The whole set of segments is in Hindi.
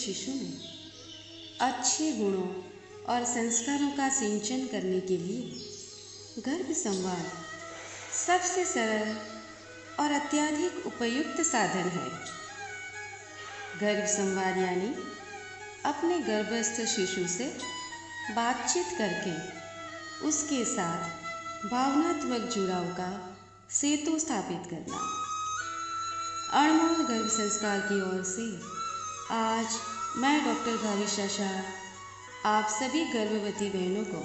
शिशु में अच्छे गुणों और संस्कारों का सिंचन करने के लिए गर्भ संवार सबसे सरल और अत्यधिक उपयुक्त साधन है। गर्भ संवार यानी अपने गर्भस्थ शिशु से बातचीत करके उसके साथ भावनात्मक जुड़ाव का सेतु स्थापित करना। अनमोल गर्भ संस्कार की ओर से आज मैं डॉक्टर भाविशा शाह आप सभी गर्भवती बहनों को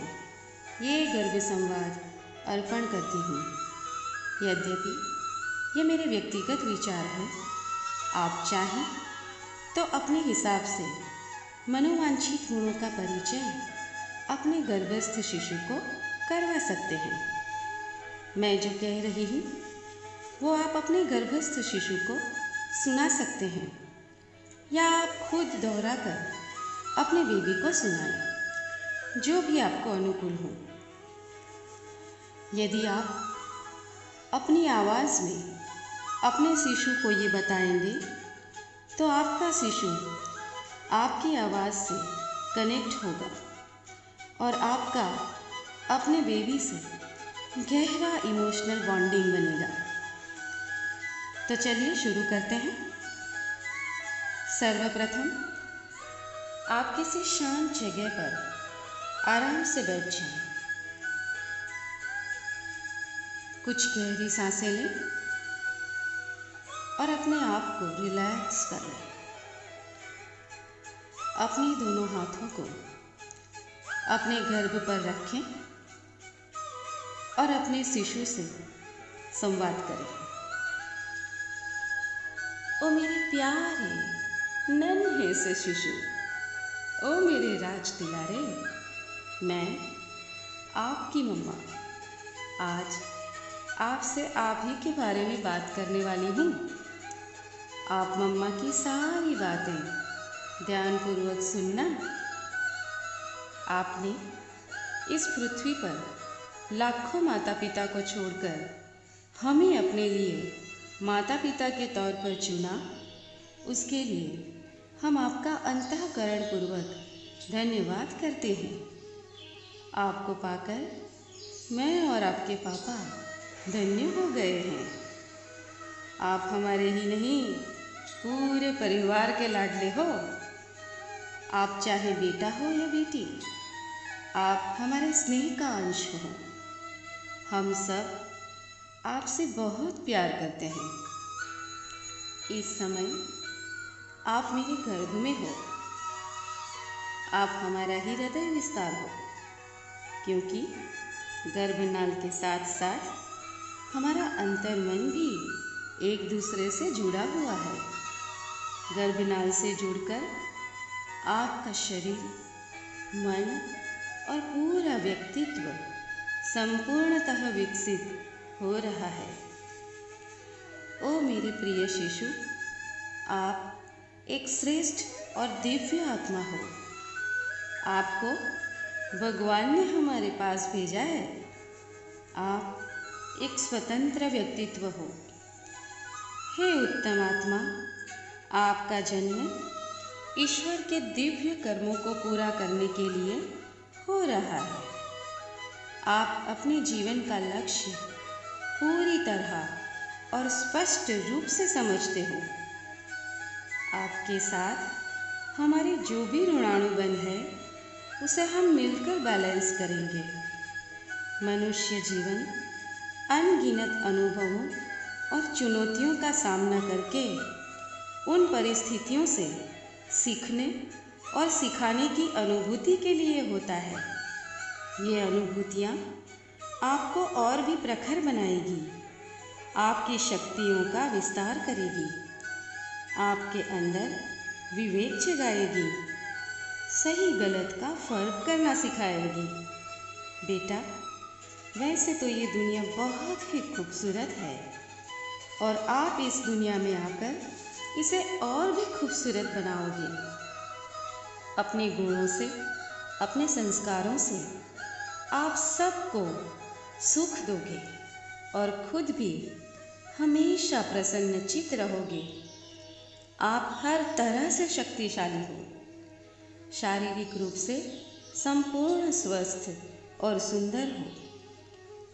ये गर्भ संवाद अर्पण करती हूँ। यद्यपि ये मेरे व्यक्तिगत विचार हैं, आप चाहें तो अपने हिसाब से मनोवांछित गुणों का परिचय अपने गर्भस्थ शिशु को करवा सकते हैं। मैं जो कह रही हूँ वो आप अपने गर्भस्थ शिशु को सुना सकते हैं या आप खुद दोहरा कर अपने बेबी को सुनाएं, जो भी आपको अनुकूल हो। यदि आप अपनी आवाज़ में अपने शिशु को ये बताएंगे तो आपका शिशु आपकी आवाज़ से कनेक्ट होगा और आपका अपने बेबी से गहरा इमोशनल बॉन्डिंग बनेगा। तो चलिए शुरू करते हैं। सर्वप्रथम आप किसी शांत जगह पर आराम से बैठ जाएं। कुछ गहरी सांसें लें और अपने आप को रिलैक्स कर लें। अपने दोनों हाथों को अपने गर्भ पर रखें और अपने शिशु से संवाद करें। ओ मेरे प्यारे नन्हे से शिशु, ओ मेरे राज दुलारे, मैं आपकी मम्मा आज आपसे आप ही के बारे में बात करने वाली हूँ। आप मम्मा की सारी बातें ध्यानपूर्वक सुनना। आपने इस पृथ्वी पर लाखों माता पिता को छोड़कर हमें अपने लिए माता पिता के तौर पर चुना, उसके लिए हम आपका अंतःकरणपूर्वक धन्यवाद करते हैं। आपको पाकर मैं और आपके पापा धन्य हो गए हैं। आप हमारे ही नहीं पूरे परिवार के लाडले हो। आप चाहे बेटा हो या बेटी, आप हमारे स्नेह का अंश हो। हम सब आपसे बहुत प्यार करते हैं। इस समय आप मेरे गर्भ में हो। आप हमारा ही हृदय विस्तार हो, क्योंकि गर्भनाल के साथ साथ हमारा अंतर्मन भी एक दूसरे से जुड़ा हुआ है। गर्भनाल से जुड़कर आपका शरीर, मन और पूरा व्यक्तित्व संपूर्णतः विकसित हो रहा है। ओ मेरे प्रिय शिशु, आप एक श्रेष्ठ और दिव्य आत्मा हो। आपको भगवान ने हमारे पास भेजा है। आप एक स्वतंत्र व्यक्तित्व हो। हे उत्तम आत्मा, आपका जन्म ईश्वर के दिव्य कर्मों को पूरा करने के लिए हो रहा है। आप अपने जीवन का लक्ष्य पूरी तरह और स्पष्ट रूप से समझते हो। आपके साथ हमारे जो भी ऋणानुबंध है उसे हम मिलकर बैलेंस करेंगे। मनुष्य जीवन अनगिनत अनुभवों और चुनौतियों का सामना करके उन परिस्थितियों से सीखने और सिखाने की अनुभूति के लिए होता है। ये अनुभूतियाँ आपको और भी प्रखर बनाएगी, आपकी शक्तियों का विस्तार करेगी, आपके अंदर विवेक जगाएगी, सही गलत का फर्क करना सिखाएगी। बेटा, वैसे तो ये दुनिया बहुत ही खूबसूरत है और आप इस दुनिया में आकर इसे और भी खूबसूरत बनाओगे। अपने गुणों से, अपने संस्कारों से आप सबको सुख दोगे और खुद भी हमेशा प्रसन्नचित्त रहोगे। आप हर तरह से शक्तिशाली हो, शारीरिक रूप से संपूर्ण स्वस्थ और सुंदर हो।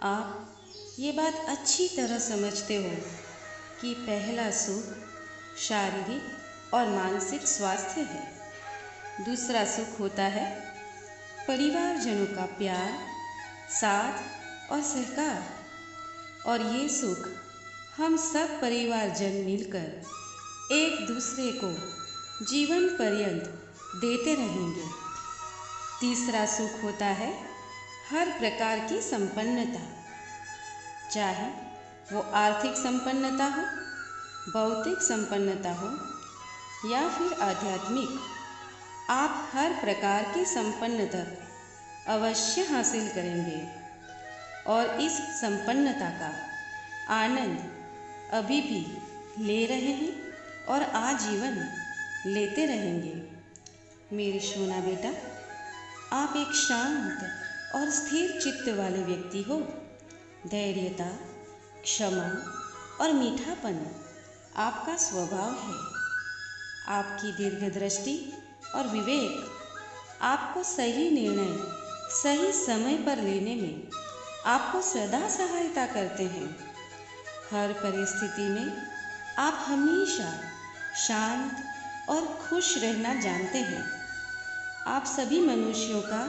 आप ये बात अच्छी तरह समझते हो कि पहला सुख शारीरिक और मानसिक स्वास्थ्य है। दूसरा सुख होता है परिवारजनों का प्यार, साथ और सहकार। और ये सुख हम सब परिवारजन मिलकर एक दूसरे को जीवन पर्यंत देते रहेंगे। तीसरा सुख होता है हर प्रकार की संपन्नता, चाहे वो आर्थिक संपन्नता हो, भौतिक संपन्नता हो या फिर आध्यात्मिक। आप हर प्रकार की संपन्नता अवश्य हासिल करेंगे और इस संपन्नता का आनंद अभी भी ले रहे हैं और आजीवन लेते रहेंगे। मेरे सोना बेटा, आप एक शांत और स्थिर चित्त वाले व्यक्ति हो। धैर्यता, क्षमा और मीठापन आपका स्वभाव है। आपकी दीर्घदृष्टि और विवेक आपको सही निर्णय सही समय पर लेने में आपको सदा सहायता करते हैं। हर परिस्थिति में आप हमेशा शांत और खुश रहना जानते हैं। आप सभी मनुष्यों का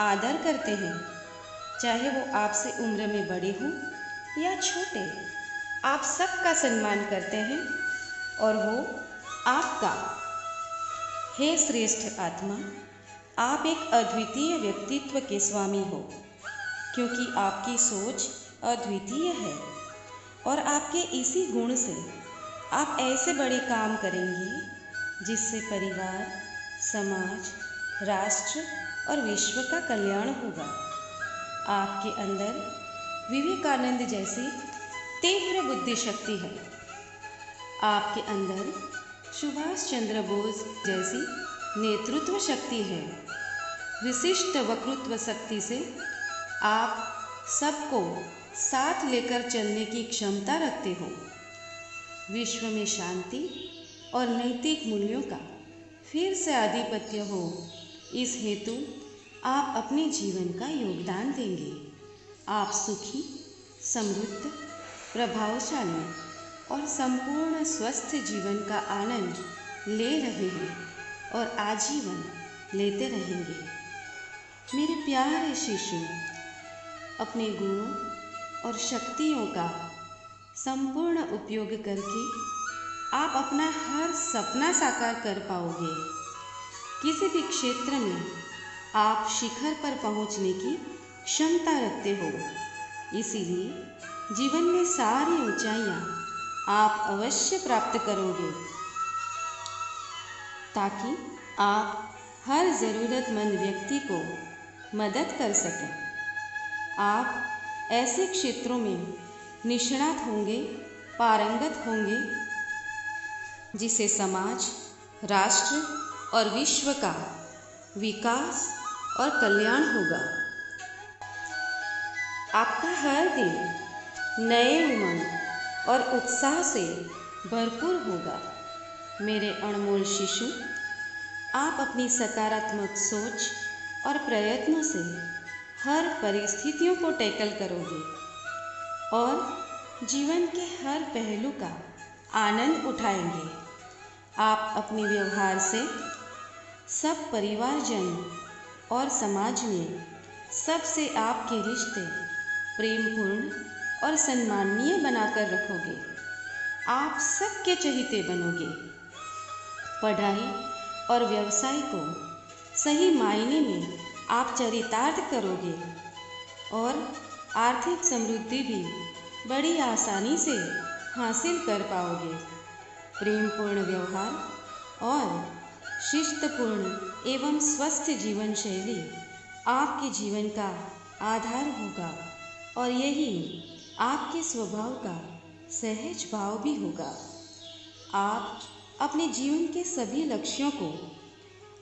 आदर करते हैं, चाहे वो आपसे उम्र में बड़े हों या छोटे। आप सबका सम्मान करते हैं और वो आपका। हे श्रेष्ठ आत्मा, आप एक अद्वितीय व्यक्तित्व के स्वामी हो, क्योंकि आपकी सोच अद्वितीय है और आपके इसी गुण से आप ऐसे बड़े काम करेंगे जिससे परिवार, समाज, राष्ट्र और विश्व का कल्याण होगा। आपके अंदर विवेकानंद जैसी तीव्र बुद्धि शक्ति है। आपके अंदर सुभाष चंद्र बोस जैसी नेतृत्व शक्ति है। विशिष्ट वक्तृत्व शक्ति से आप सबको साथ लेकर चलने की क्षमता रखते हो। विश्व में शांति और नैतिक मूल्यों का फिर से आधिपत्य हो, इस हेतु आप अपने जीवन का योगदान देंगे। आप सुखी, समृद्ध, प्रभावशाली और संपूर्ण स्वस्थ जीवन का आनंद ले रहे हैं और आजीवन लेते रहेंगे। मेरे प्यारे शिशु, अपने गुणों और शक्तियों का संपूर्ण उपयोग करके आप अपना हर सपना साकार कर पाओगे। किसी भी क्षेत्र में आप शिखर पर पहुंचने की क्षमता रखते हो, इसीलिए जीवन में सारी ऊंचाइयां आप अवश्य प्राप्त करोगे, ताकि आप हर ज़रूरतमंद व्यक्ति को मदद कर सकें। आप ऐसे क्षेत्रों में निष्णात होंगे, पारंगत होंगे, जिससे समाज, राष्ट्र और विश्व का विकास और कल्याण होगा। आपका हर दिन नए उमंग और उत्साह से भरपूर होगा। मेरे अनमोल शिशु, आप अपनी सकारात्मक सोच और प्रयत्नों से हर परिस्थितियों को टैकल करोगे और जीवन के हर पहलू का आनंद उठाएंगे। आप अपने व्यवहार से सब परिवारजन और समाज में सबसे आपके रिश्ते प्रेमपूर्ण और सम्माननीय बनाकर रखोगे। आप सबके चहेते बनोगे। पढ़ाई और व्यवसाय को सही मायने में आप चरितार्थ करोगे और आर्थिक समृद्धि भी बड़ी आसानी से हासिल कर पाओगे। प्रेमपूर्ण व्यवहार और शिस्तपूर्ण एवं स्वस्थ जीवन शैली आपके जीवन का आधार होगा और यही आपके स्वभाव का सहज भाव भी होगा। आप अपने जीवन के सभी लक्ष्यों को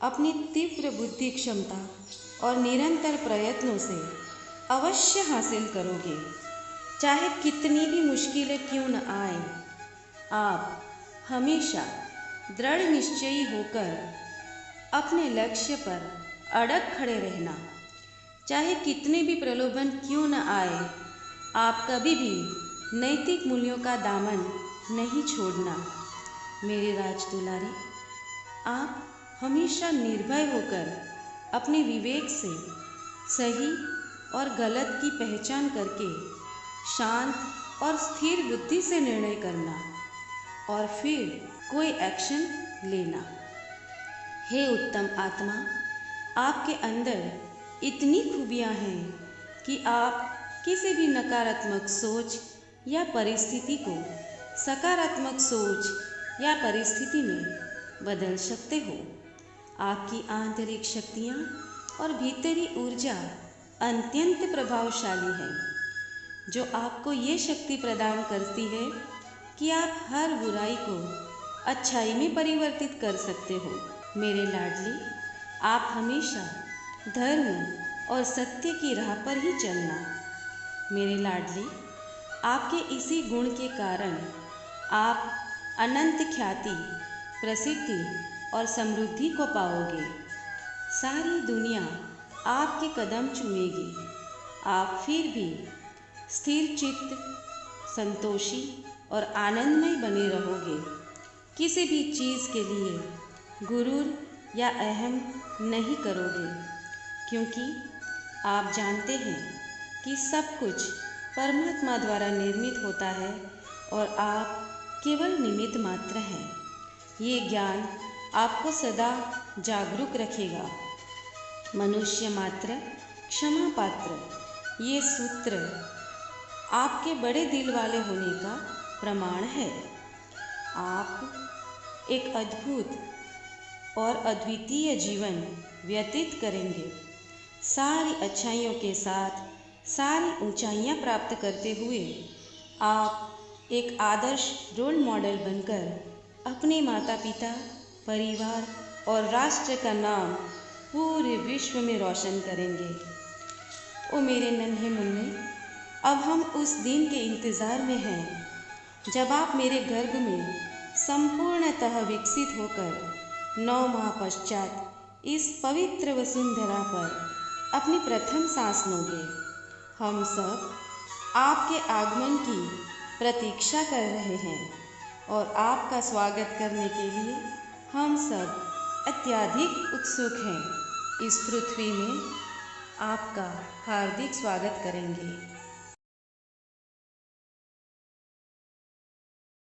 अपनी तीव्र बुद्धि क्षमता और निरंतर प्रयत्नों से अवश्य हासिल करोगे, चाहे कितनी भी मुश्किलें क्यों न आए। आप हमेशा दृढ़ निश्चयी होकर अपने लक्ष्य पर अड़ग खड़े रहना। चाहे कितने भी प्रलोभन क्यों न आए, आप कभी भी नैतिक मूल्यों का दामन नहीं छोड़ना। मेरे राजदुलारी, आप हमेशा निर्भय होकर अपने विवेक से सही और गलत की पहचान करके शांत और स्थिर बुद्धि से निर्णय करना और फिर कोई एक्शन लेना। हे उत्तम आत्मा, आपके अंदर इतनी खूबियाँ हैं कि आप किसी भी नकारात्मक सोच या परिस्थिति को सकारात्मक सोच या परिस्थिति में बदल सकते हो। आपकी आंतरिक शक्तियाँ और भीतरी ऊर्जा अत्यंत प्रभावशाली है, जो आपको ये शक्ति प्रदान करती है कि आप हर बुराई को अच्छाई में परिवर्तित कर सकते हो। मेरे लाडली, आप हमेशा धर्म और सत्य की राह पर ही चलना। मेरे लाडली, आपके इसी गुण के कारण आप अनंत ख्याति, प्रसिद्धि और समृद्धि को पाओगे। सारी दुनिया आपके कदम चूमेगी। आप फिर भी स्थिर चित्त, संतोषी और आनंदमय बने रहोगे। किसी भी चीज़ के लिए गुरूर या अहम नहीं करोगे, क्योंकि आप जानते हैं कि सब कुछ परमात्मा द्वारा निर्मित होता है और आप केवल निमित्त मात्र हैं। ये ज्ञान आपको सदा जागरूक रखेगा। मनुष्य मात्र, क्षमा पात्र, ये सूत्र आपके बड़े दिल वाले होने का प्रमाण है। आप एक अद्भुत और अद्वितीय जीवन व्यतीत करेंगे। सारी अच्छाइयों के साथ सारी ऊंचाइयां प्राप्त करते हुए आप एक आदर्श रोल मॉडल बनकर अपने माता पिता, परिवार और राष्ट्र का नाम पूरे विश्व में रोशन करेंगे। ओ मेरे नन्हे मुन्ने, अब हम उस दिन के इंतज़ार में हैं जब आप मेरे गर्भ में संपूर्णतः विकसित होकर 9 माह पश्चात इस पवित्र वसुंधरा पर अपनी प्रथम सांस लोगे। हम सब आपके आगमन की प्रतीक्षा कर रहे हैं और आपका स्वागत करने के लिए हम सब अत्यधिक उत्सुक हैं। इस पृथ्वी में आपका हार्दिक स्वागत करेंगे।